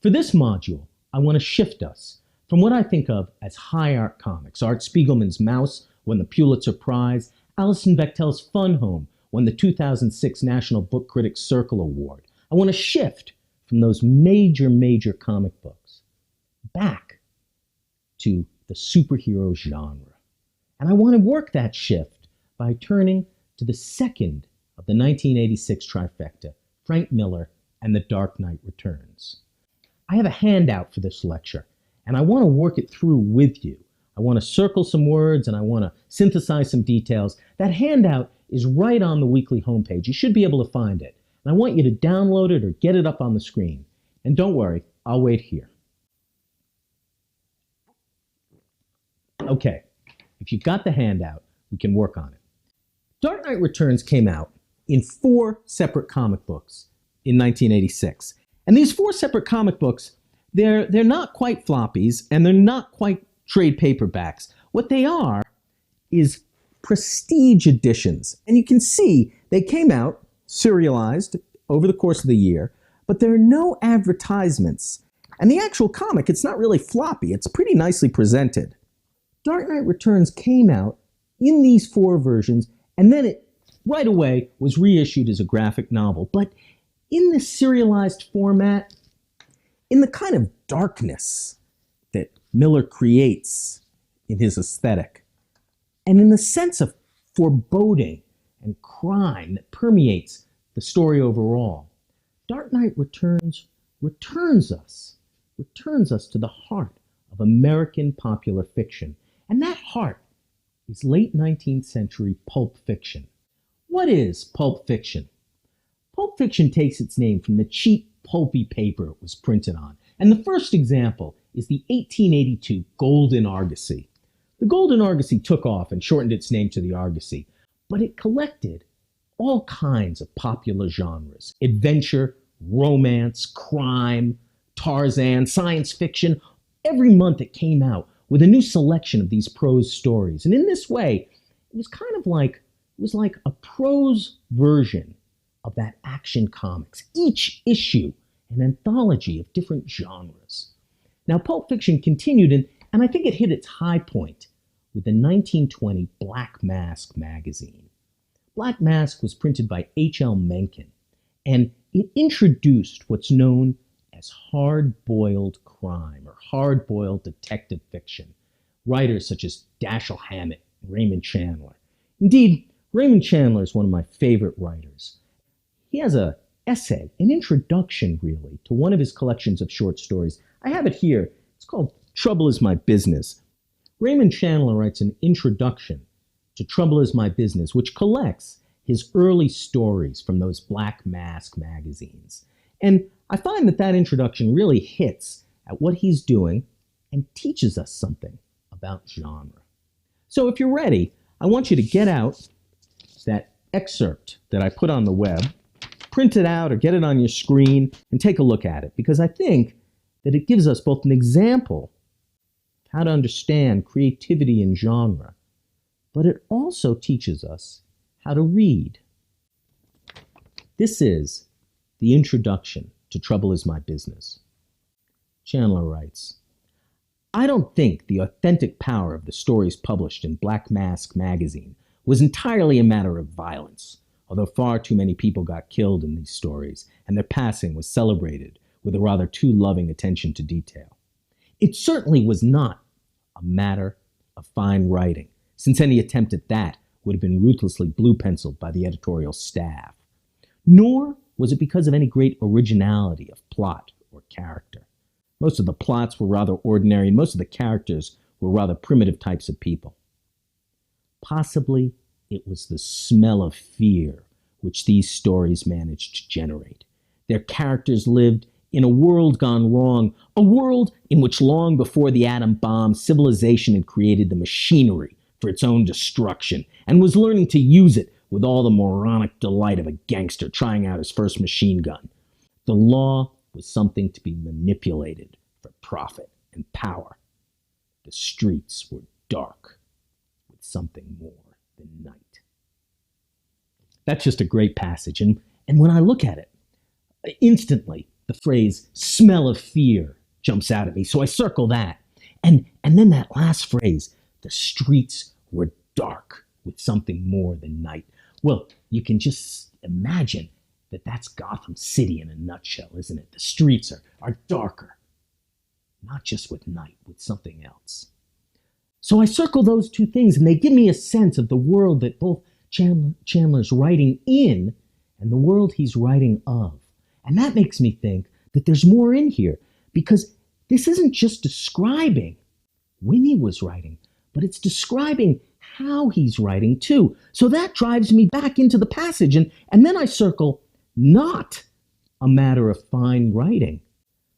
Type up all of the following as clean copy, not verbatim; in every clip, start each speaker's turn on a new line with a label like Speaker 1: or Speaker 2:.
Speaker 1: For this module, I want to shift us from what I think of as high art comics. Art Spiegelman's Mouse won the Pulitzer Prize, Alison Bechtel's Fun Home won the 2006 National Book Critics Circle Award. I want to shift from those major comic books back to the superhero genre. And I want to work that shift by turning to the second of the 1986 trifecta, Frank Miller and The Dark Knight Returns. I have a handout for this lecture, and I want to work it through with you. I want to circle some words, and I want to synthesize some details. That handout is right on the weekly homepage. You should be able to find it. And I want you to download it or get it up on the screen. And don't worry, I'll wait here. Okay, if you've got the handout, we can work on it. Dark Knight Returns came out in 4 separate comic books in 1986. And these 4 separate comic books, they're not quite floppies, and they're not quite trade paperbacks. What they are is prestige editions. And you can see they came out serialized over the course of the year, but there are no advertisements. And the actual comic, it's not really floppy. It's pretty nicely presented. Dark Knight Returns came out in these 4 versions, and then it right away was reissued as a graphic novel. But in this serialized format, in the kind of darkness that Miller creates in his aesthetic, and in the sense of foreboding and crime that permeates the story overall, Dark Knight Returns returns us to the heart of American popular fiction. And that heart is late 19th century pulp fiction. What is pulp fiction? Pulp fiction takes its name from the cheap, pulpy paper it was printed on. And the first example is the 1882 Golden Argosy. The Golden Argosy took off and shortened its name to the Argosy, but it collected all kinds of popular genres: adventure, romance, crime, Tarzan, science fiction. Every month it came out with a new selection of these prose stories. And in this way, it was kind of like, a prose version of that Action Comics. Each issue an anthology of different genres. Now, Pulp Fiction continued, and I think it hit its high point with the 1920 Black Mask magazine. Black Mask was printed by H.L. Mencken, and it introduced what's known as hard-boiled crime or hard-boiled detective fiction. Writers such as Dashiell Hammett and Raymond Chandler. Indeed, Raymond Chandler is one of my favorite writers. He has an essay, an introduction really, to one of his collections of short stories. I have it here. It's called Trouble Is My Business. Raymond Chandler writes an introduction to Trouble Is My Business, which collects his early stories from those Black Mask magazines. And I find that introduction really hits at what he's doing and teaches us something about genre. So if you're ready, I want you to get out that excerpt that I put on the web, print it out or get it on your screen and take a look at it, because I think that it gives us both an example of how to understand creativity in genre, but it also teaches us how to read. This is the introduction to Trouble Is My Business. Chandler writes, I don't think the authentic power of the stories published in Black Mask magazine was entirely a matter of violence, although far too many people got killed in these stories, and their passing was celebrated with a rather too loving attention to detail. It certainly was not a matter of fine writing, since any attempt at that would have been ruthlessly blue-penciled by the editorial staff. Nor was it because of any great originality of plot or character. Most of the plots were rather ordinary, and most of the characters were rather primitive types of people. Possibly it was the smell of fear which these stories managed to generate. Their characters lived in a world gone wrong, a world in which long before the atom bomb, civilization had created the machinery for its own destruction and was learning to use it with all the moronic delight of a gangster trying out his first machine gun. The law was something to be manipulated for profit and power. The streets were dark with something more than night. That's just a great passage, and when I look at it, instantly the phrase smell of fear jumps out at me. So I circle that. And then that last phrase, the streets were dark with something more than night. Well, you can just imagine that that's Gotham City in a nutshell, isn't it? The streets are darker, not just with night, with something else. So I circle those two things, and they give me a sense of the world that both Chandler's writing in and the world he's writing of. And that makes me think that there's more in here, because this isn't just describing when he was writing, but it's describing how he's writing too. So that drives me back into the passage, and then I circle not a matter of fine writing.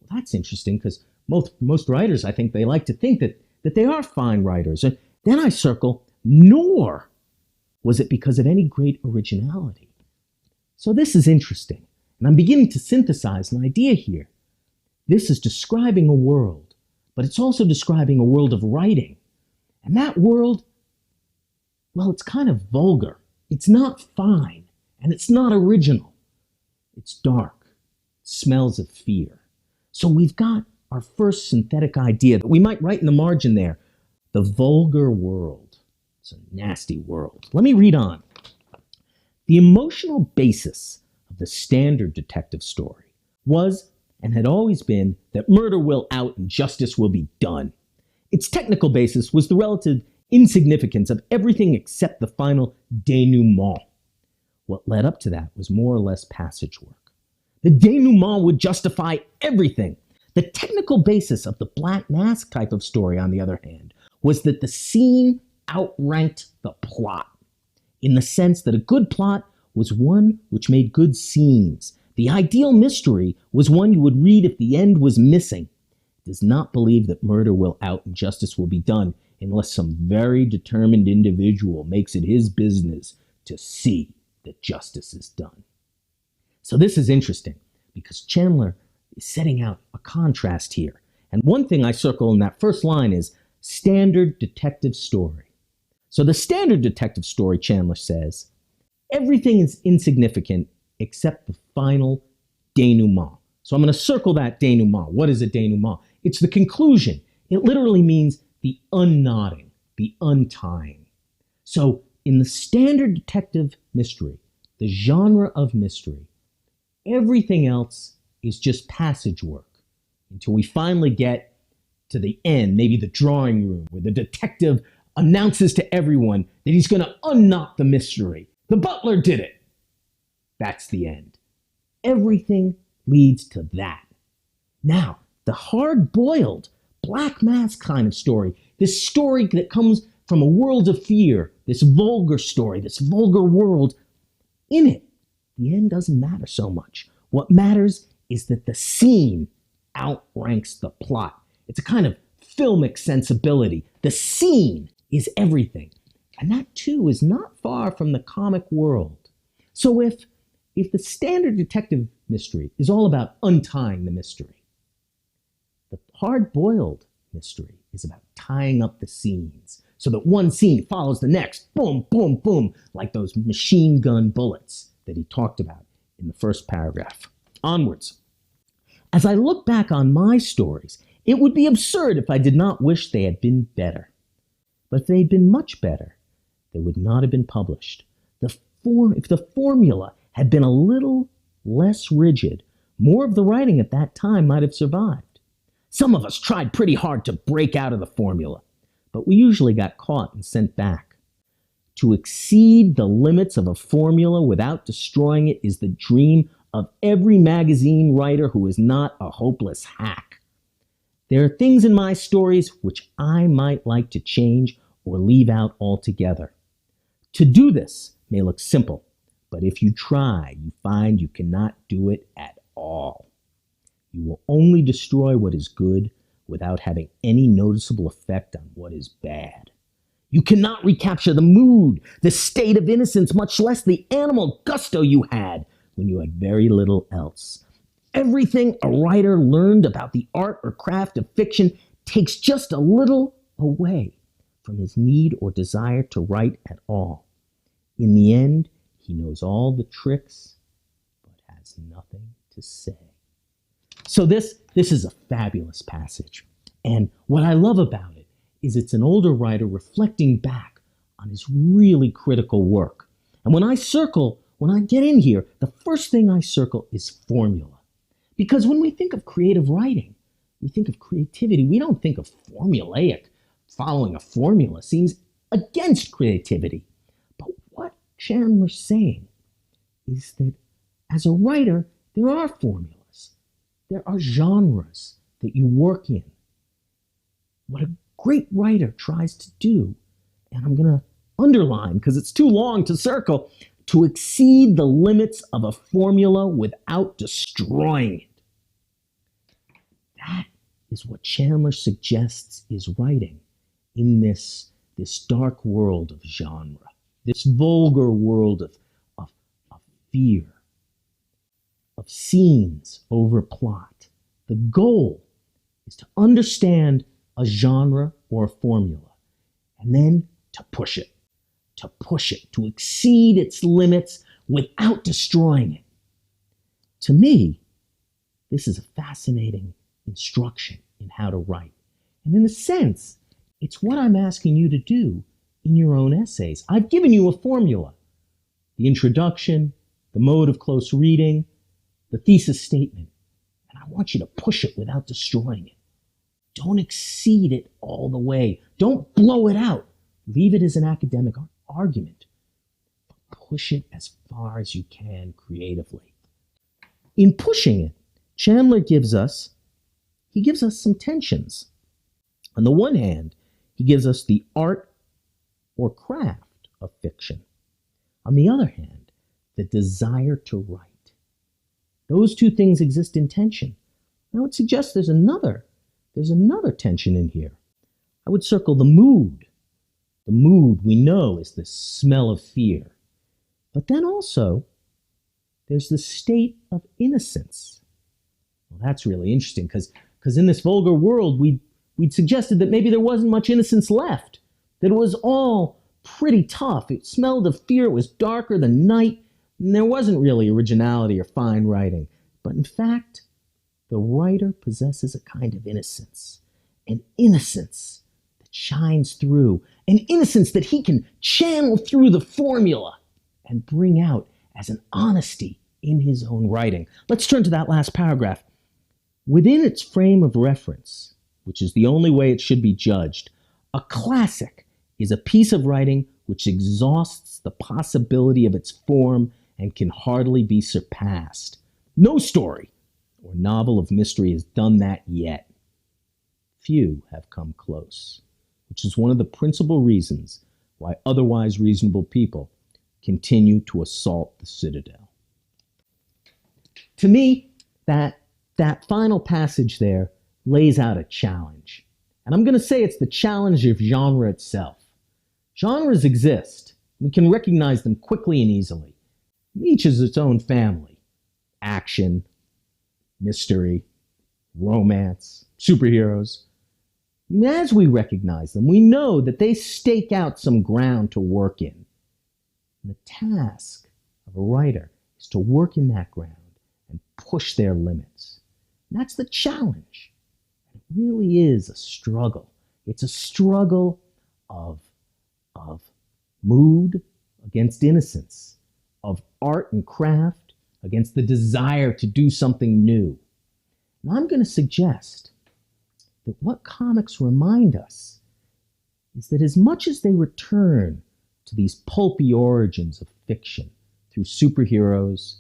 Speaker 1: Well, that's interesting, because most writers, I think, they like to think that they are fine writers. And then I circle, nor was it because of any great originality. So this is interesting, and I'm beginning to synthesize an idea here. This is describing a world, but it's also describing a world of writing. And that world, well, it's kind of vulgar. It's not fine, and it's not original. It's dark. It smells of fear. So we've got our first synthetic idea that we might write in the margin there. The vulgar world. It's a nasty world. Let me read on. The emotional basis of the standard detective story was and had always been that murder will out and justice will be done. Its technical basis was the relative insignificance of everything except the final denouement. What led up to that was more or less passage work. The denouement would justify everything. The technical basis of the Black Mask type of story, on the other hand, was that the scene outranked the plot, in the sense that a good plot was one which made good scenes. The ideal mystery was one you would read if the end was missing. It does not believe that murder will out and justice will be done unless some very determined individual makes it his business to see that justice is done. So this is interesting, because Chandler is setting out a contrast here. And one thing I circle in that first line is standard detective story. So the standard detective story, Chandler says, everything is insignificant except the final denouement. So I'm going to circle that denouement. What is a denouement? It's the conclusion. It literally means the unknotting, the untying. So in the standard detective mystery, the genre of mystery, everything else is just passage work until we finally get to the end, maybe the drawing room, where the detective announces to everyone that he's going to unknot the mystery. The butler did it. That's the end. Everything leads to that. Now, the hard-boiled Black Mask kind of story, this story that comes from a world of fear, this vulgar story, this vulgar world, in it, the end doesn't matter so much. What matters is that the scene outranks the plot. It's a kind of filmic sensibility. The scene is everything. And that, too, is not far from the comic world. So if the standard detective mystery is all about untying the mystery, the hard-boiled mystery is about tying up the scenes so that one scene follows the next, boom, boom, boom, like those machine gun bullets that he talked about in the first paragraph. Onwards. As I look back on my stories, it would be absurd if I did not wish they had been better. But if they had been much better, they would not have been published. If the formula had been a little less rigid, more of the writing at that time might have survived. Some of us tried pretty hard to break out of the formula, but we usually got caught and sent back. To exceed the limits of a formula without destroying it is the dream of every magazine writer who is not a hopeless hack. There are things in my stories which I might like to change or leave out altogether. To do this may look simple, but if you try, you find you cannot do it at all. You will only destroy what is good without having any noticeable effect on what is bad. You cannot recapture the mood, the state of innocence, much less the animal gusto you had when you had very little else. Everything a writer learned about the art or craft of fiction takes just a little away from his need or desire to write at all. In the end, he knows all the tricks, but has nothing to say. So this is a fabulous passage. And what I love about it is it's an older writer reflecting back on his really critical work. And when I get in here, the first thing I circle is formula. Because when we think of creative writing, we think of creativity. We don't think of formulaic. Following a formula seems against creativity. But what Chandler's saying is that as a writer, there are formulas. There are genres that you work in. What a great writer tries to do, and I'm going to underline because it's too long to circle, to exceed the limits of a formula without destroying it. That is what Chandler suggests is writing in this dark world of genre, this vulgar world of fear, of scenes over plot. The goal is to understand a genre or a formula, and then to push it, to exceed its limits without destroying it. To me, this is a fascinating instruction in how to write. And in a sense, it's what I'm asking you to do in your own essays. I've given you a formula: the introduction, the mode of close reading, the thesis statement, and I want you to push it without destroying it. Don't exceed it all the way. Don't blow it out. Leave it as an academic argument. But push it as far as you can creatively. In pushing it, Chandler gives us some tensions. On the one hand, he gives us the art or craft of fiction. On the other hand, the desire to write. Those two things exist in tension. I would suggest there's another tension in here. I would circle the mood. The mood we know is the smell of fear. But then also, there's the state of innocence. Well, that's really interesting because in this vulgar world, we'd suggested that maybe there wasn't much innocence left, that it was all pretty tough. It smelled of fear. It was darker than night. And there wasn't really originality or fine writing. But in fact, the writer possesses a kind of innocence, an innocence that shines through, an innocence that he can channel through the formula and bring out as an honesty in his own writing. Let's turn to that last paragraph. Within its frame of reference, which is the only way it should be judged, a classic is a piece of writing which exhausts the possibility of its form and can hardly be surpassed. No story or novel of mystery has done that yet. Few have come close, which is one of the principal reasons why otherwise reasonable people continue to assault the citadel. To me, that final passage there lays out a challenge. And I'm going to say it's the challenge of genre itself. Genres exist. We can recognize them quickly and easily. Each is its own family. Action, mystery, romance, superheroes. And as we recognize them, we know that they stake out some ground to work in. And the task of a writer is to work in that ground and push their limits. And that's the challenge. It really is a struggle. It's a struggle of mood against innocence, of art and craft against the desire to do something new. And I'm going to suggest that what comics remind us is that as much as they return to these pulpy origins of fiction through superheroes,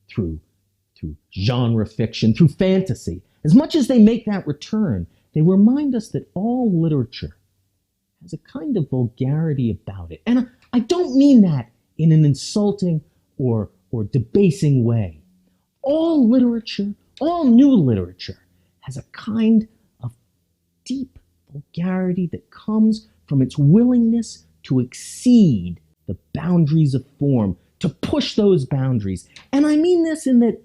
Speaker 1: through genre fiction, through fantasy, as much as they make that return, they remind us that all literature has a kind of vulgarity about it. And I don't mean that in an insulting or debasing way. All literature, all new literature, has a kind of deep vulgarity that comes from its willingness to exceed the boundaries of form, to push those boundaries. And I mean this in that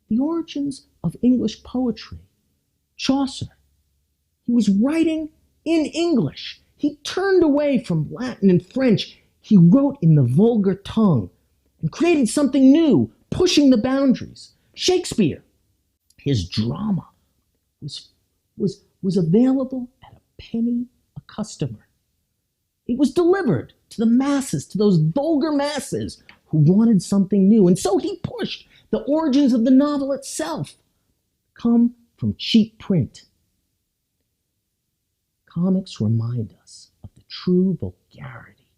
Speaker 1: the origins of English poetry, Chaucer, he was writing in English. He turned away from Latin and French. He wrote in the vulgar tongue and created something new, pushing the boundaries. Shakespeare, His drama was available at a penny a customer. It was delivered to the masses, to those vulgar masses who wanted something new. And so he pushed the origins of the novel itself come from cheap print. Comics remind us of the true vulgarity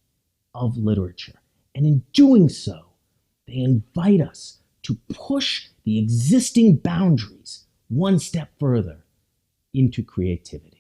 Speaker 1: of literature. And in doing so, they invite us to push the existing boundaries one step further into creativity.